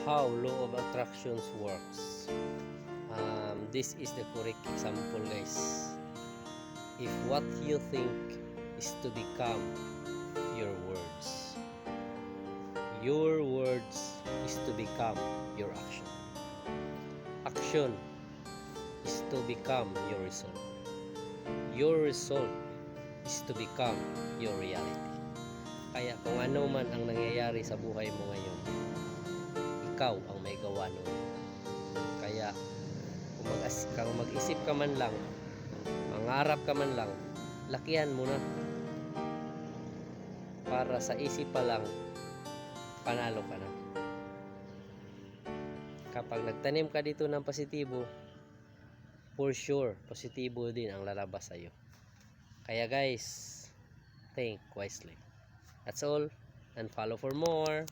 how law of attractions works. This is the correct example, guys. If what you think is to become your words is to become your action. Action is to become your result. Your result is to become your reality. Kaya kung ano man ang nangyayari sa buhay mo ngayon, ikaw ang may gawa nun. Kaya kung mag-isip ka man lang, mangarap ka man lang, lakihan mo na. Para sa isip pa lang, panalo ka na. Kapag nagtanim ka dito ng positibo, for sure, positibo din ang lalabas sa'yo. Kaya guys, think wisely. That's all, and follow for more.